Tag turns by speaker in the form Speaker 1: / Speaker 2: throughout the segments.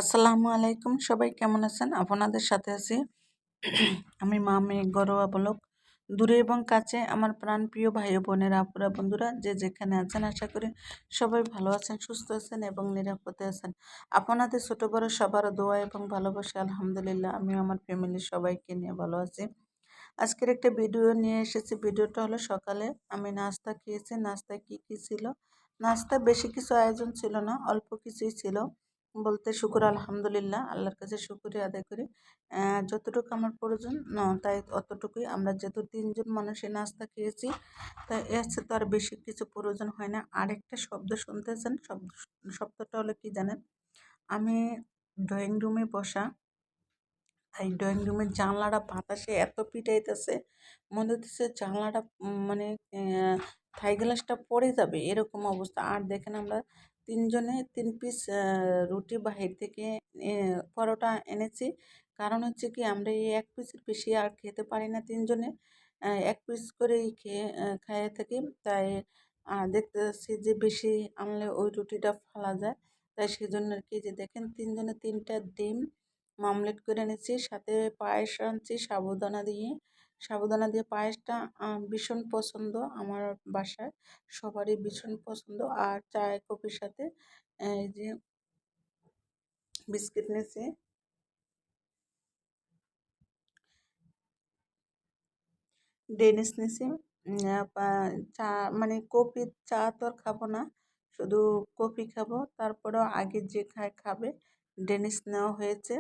Speaker 1: আসসালামু আলাইকুম, সবাই কেমন আছেন? আপনাদের সাথে আছি আমি মামি ঘরোয়া ব্লগ। দূরে এবং কাছে আমার প্রাণপ্রিয় ভাই ও বোনেরা, আপুরা, বন্ধুরা যে যেখানে আছেন, আশা করি সবাই ভালো আছেন, সুস্থ আছেন এবং নিরাপদে আছেন। আপনাদের ছোট বড় সবার দোয়া এবং ভালোবাসা আলহামদুলিল্লাহ আমিও আমার ফ্যামিলির সবাইকে নিয়ে ভালো আছি। আজকের একটা ভিডিও নিয়ে এসেছি। ভিডিওটা হলো সকালে আমি নাস্তা খেয়েছি। নাস্তায় কি কি ছিল? নাস্তা বেশি কিছু আয়োজন ছিল না, অল্প কিছুই ছিল। বলতে শুকুর আলহামদুলিল্লাহ, আল্লাহর কাছে শুকরিয়া আদায় করি। যতটুকু আমার প্রয়োজন তাই অতটুকুই। আমরা যেহেতু 3 জন মানুষের নাস্তা খেয়েছি, তাই এর চেয়ে তো আর বেশি কিছু প্রয়োজন হয় না। আরেকটা শব্দ শুনতেছেন, শব্দটা হলো কি জানেন? আমি ড্রয়িং রুমে বসা, এই ড্রয়িং রুমের জানলাটা বাতাসে এত পিটাইতেছে, মনে হচ্ছে জানলাটা মানে থাই গ্লাসটা পড়ে যাবে এরকম অবস্থা। আর দেখেন আমরা 3 জনে 3 পিস রুটি বাহির থেকে পরোটা এনেছি। কারণ হচ্ছে কি, আমরা এই 1 পিসের বেশি আর খেতে পারি না 3 জনে। 1 পিস করেই খাইয়ে থাকি। তাই দেখতেছি যে বেশি আনলে ওই রুটিটা ফালা যায়। তাই সেজন্য আর কি, যে দেখেন 3 জনে 3টা ডিম অমলেট করে নিচ্ছি, সাথে পায়েস আনছি সাবুদানা দিয়ে পায়েসটা ভীষণ পছন্দ আমার বাসায়, সবারই ভীষণ পছন্দ। আর চায় কফির সাথে এই যে বিস্কিট নিয়েছি, ডেনিস নিয়েছি। চা মানে কফি চা তো আর খাবো না, শুধু কফি খাবো। তারপরেও আগে যে খাবে, ডেনিস নেওয়া হয়েছে।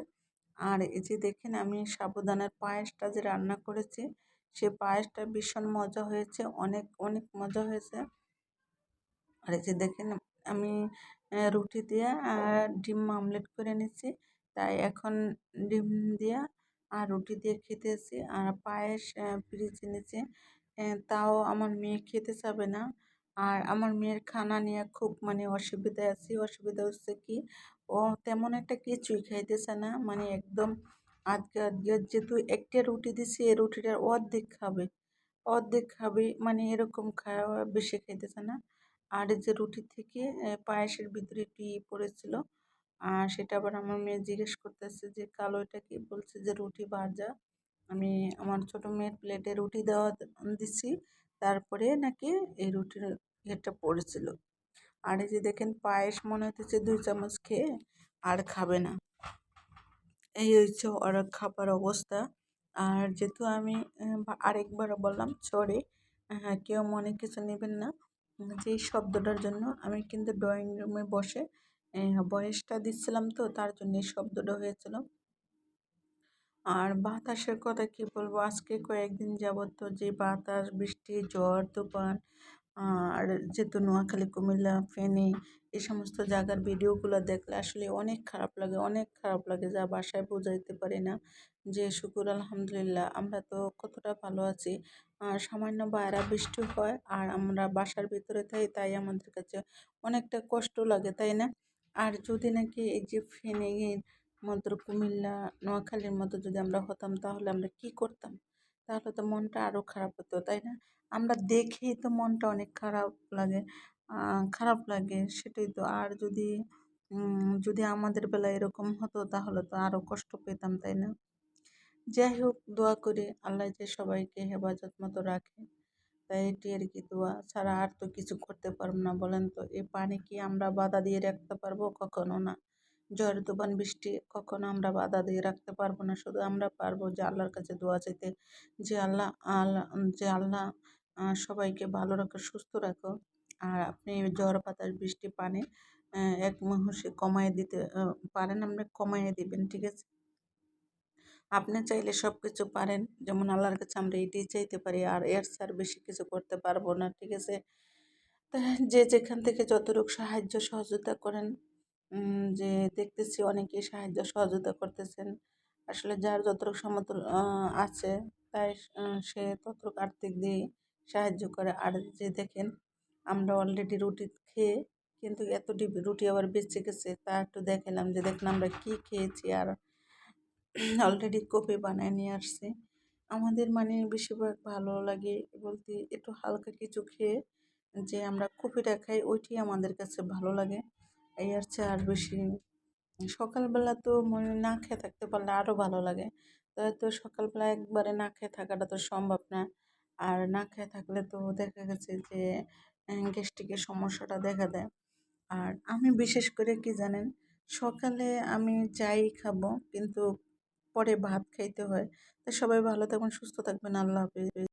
Speaker 1: আর এই যে দেখেন আমি সাবুদানার পায়েসটা যে রান্না করেছি, সে পায়েসটা ভীষণ মজা হয়েছে, অনেক অনেক মজা হয়েছে। আর এই যে দেখেন আমি রুটি দিয়ে ডিম আমলেট করে নিচ্ছি। তাই এখন ডিম দিয়ে আর রুটি দিয়ে খেতেছি। আর পায়েস ফ্রিজে নিচ্ছি, তাও আমার মেয়ে খেতে চাবে না। আর আমার মেয়ের খানা নিয়ে খুব মানে অসুবিধায় আছি। অসুবিধা হচ্ছে কি, ও তেমন একটা কিছুই খাইতেছে না, মানে একদম আজকে আজকে যেহেতু একটা রুটি দিছি, এই রুটিটার অর্ধেক খাবে, মানে এরকম খাওয়া, বেশি খাইতেছে না। আর এই যে রুটি থেকে পায়েসের ভিতরে একটু পড়েছিল, আর সেটা আবার আমার মেয়ে জিজ্ঞেস করতেছে যে কালো এটা কি, বলছে যে রুটি ভাজা। আমি আমার ছোট মেয়ের প্লেটে রুটি দেওয়া দিছি, তারপরে নাকি এই রুটির এটা পড়েছিল। আর এই যে দেখেন পায়েস মনে হচ্ছে 2 চামচ খেয়ে আর খাবে না। এই হচ্ছে ওর খাবার অবস্থা। আর যেহেতু আমি আরেকবারও বললাম, সরি, হ্যাঁ, কেউ মনে কিছু নেবেন না। যে শব্দটার জন্য আমি কিন্তু ড্রয়িং রুমে বসে ভয়েসটা দিচ্ছিলাম, তো তার জন্য এই শব্দটা হয়েছিল। আর বাতাসের কথা কি বলবো, আজকে কয়েকদিন যাবত তো যে বাতাস, বৃষ্টি, ঝড়, তুফান, আর যেহেতু নোয়াখালী, কুমিল্লা, ফেনী এই সমস্ত জায়গার ভিডিওগুলো দেখলে আসলে অনেক খারাপ লাগে, অনেক খারাপ লাগে, যা বাসায় বোঝাইতে পারি না। যে শুকুর আলহামদুলিল্লাহ আমরা তো কতটা ভালো আছি। সামান্য বাইরে বৃষ্টি হয় আর আমরা বাসার ভিতরে থাকি, তাই আমাদের কাছে অনেকটা কষ্ট লাগে, তাই না? আর যদি নাকি এই যে ফেনীর মতো, কুমিল্লা, নোয়াখালীর মতো যদি আমরা হতাম, তাহলে আমরা কি করতাম? তাহলে তো মনটা আরো খারাপ হতো, তাই না? আমরা দেখেই তো মনটা অনেক খারাপ লাগে, খারাপ লাগে, সেটাই তো। আর যদি আমাদের বেলায় এরকম হতো, তাহলে তো আরো কষ্ট পেতাম, তাই না? যাই হোক, দোয়া করি আল্লাহ যে সবাইকে হেফাজত মতো রাখে। তাই এটি আর কি, দোয়া ছাড়া আর তো কিছু করতে পারবো না, বলেন তো? এই পানি কি আমরা বাধা দিয়ে রাখতে পারবো? কখনো না। ঝড় তুফান বৃষ্টি কখনো আমরা বাধা দিয়ে রাখতে পারবো না। শুধু আমরা পারবো যে আল্লাহর কাছে দোয়া চাইতে, যে আল্লাহ সবাইকে ভালো রাখো, সুস্থ রাখো। আর আপনি ঝড় বাতাস বৃষ্টি পানি এক মুহূর্তে কমায় দিতে পারেন, আপনি কমাইয়ে দিবেন, ঠিক আছে? আপনি চাইলে সবকিছু পারেন, যেমন আল্লাহর কাছে আমরা এটাই চাইতে পারি, আর এর ছাড়া বেশি কিছু করতে পারবো না, ঠিক আছে? তা যে যেখান থেকে যতটুকু সাহায্য সহযোগিতা করেন, যে দেখতেছি অনেকেই সাহায্য সহযোগিতা করতেছেন। আসলে যার যতটুকু সমতুল আছে, তাই সে ততটুকু আর্থিক দিয়ে সাহায্য করে। আর যে দেখেন আমরা অলরেডি রুটি খেয়ে কিন্তু এত রুটি আবার বেঁচে গেছে, তা একটু দেখালাম, যে দেখলাম আমরা কি খেয়েছি। আর অলরেডি কফি বানায় নিয়ে আসছি। আমাদের মানে বেশিরভাগ ভালো লাগে বলতে একটু হালকা কিছু খেয়ে, যে আমরা কফিটা খাই ওইটি আমাদের কাছে ভালো লাগে। এই আর চেয়ে আর বেশি সকালবেলা তো মানে না খেয়ে থাকতে পারলে আরো ভালো লাগে। তো সকালবেলা একবারে না খেয়ে থাকাটা তো সম্ভব না। আর না খেয়ে থাকলে তো দেখা গেছে যে গ্যাস্ট্রিকের সমস্যাটা দেখা দেয়। আর আমি বিশেষ করে কি জানেন, সকালে আমি যাই খাবো কিন্তু পরে ভাত খাইতে হয়। তো সবাই ভালো থাকবেন, সুস্থ থাকবেন। আল্লাহ হাফেজ।